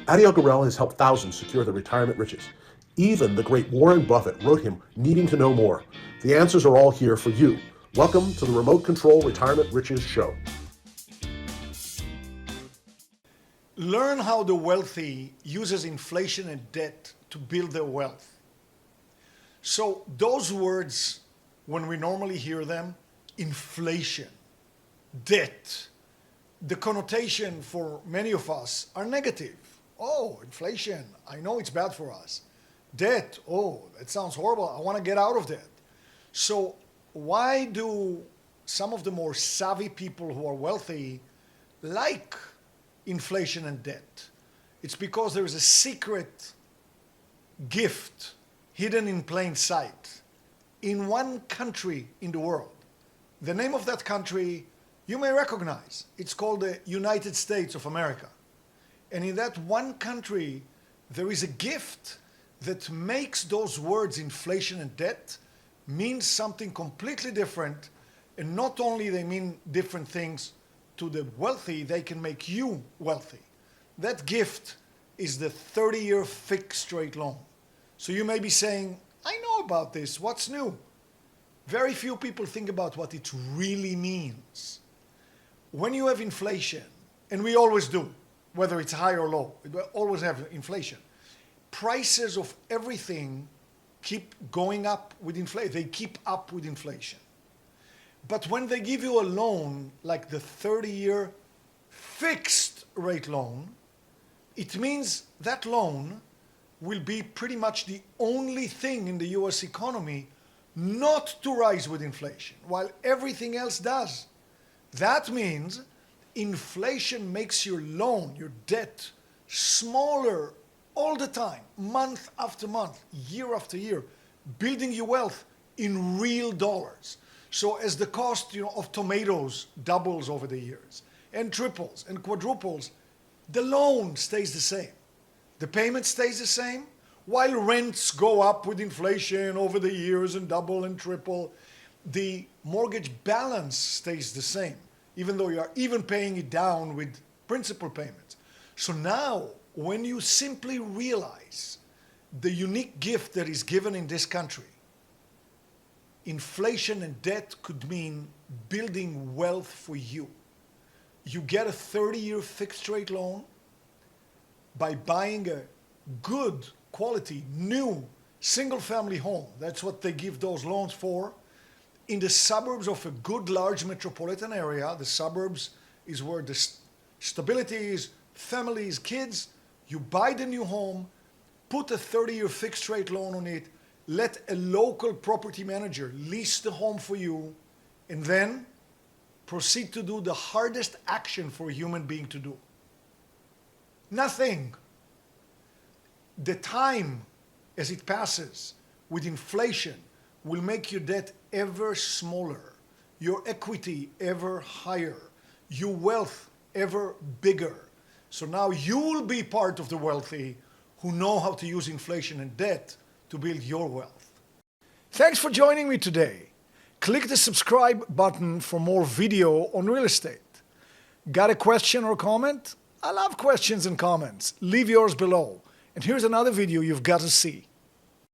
Adiel Gorel has helped thousands secure their retirement riches. Even the great Warren Buffett wrote him needing to know more. The answers are all here for you. Welcome to the Remote Control Retirement Riches Show. Learn how the wealthy uses inflation and debt to build their wealth. So those words, when we normally hear them, inflation, debt, the connotation for many of us are negative. Oh, inflation, I know it's bad for us. Debt, oh, that sounds horrible. I want to get out of that. So why do some of the more savvy people who are wealthy like inflation and debt? It's because there is a secret gift hidden in plain sight in one country in the world. The name of that country you may recognize. It's called the United States of America. And in that one country, there is a gift that makes those words inflation and debt mean something completely different. And not only they mean different things to the wealthy, they can make you wealthy. That gift is the 30-year fixed rate loan. So you may be saying, I know about this, what's new? Very few people think about what it really means. When you have inflation, and we always do, whether it's high or low, we always have inflation. Prices of everything keep going up with inflation. They keep up with inflation. But when they give you a loan, like the 30-year fixed rate loan, it means that loan will be pretty much the only thing in the US economy not to rise with inflation, while everything else does. That means inflation makes your loan, your debt, smaller all the time, month after month, year after year, building your wealth in real dollars. So as the cost of tomatoes doubles over the years, and triples and quadruples, the loan stays the same. The payment stays the same, while rents go up with inflation over the years and double and triple. The mortgage balance stays the same, even though you are even paying it down with principal payments. So now, when you simply realize the unique gift that is given in this country, inflation and debt could mean building wealth for you. You get a 30-year fixed rate loan by buying a good quality, new, single-family home. That's what they give those loans for. In the suburbs of a good, large metropolitan area, the suburbs is where the stability is, families, kids. You buy the new home, put a 30-year fixed rate loan on it, let a local property manager lease the home for you, and then proceed to do the hardest action for a human being to do. Nothing. The time as it passes with inflation will make your debt ever smaller, your equity ever higher, your wealth ever bigger. So now you will be part of the wealthy who know how to use inflation and debt to build your wealth. Thanks for joining me today. Click the subscribe button for more video on real estate. Got a question or comment? I love questions and comments. Leave yours below. And here's another video you've got to see.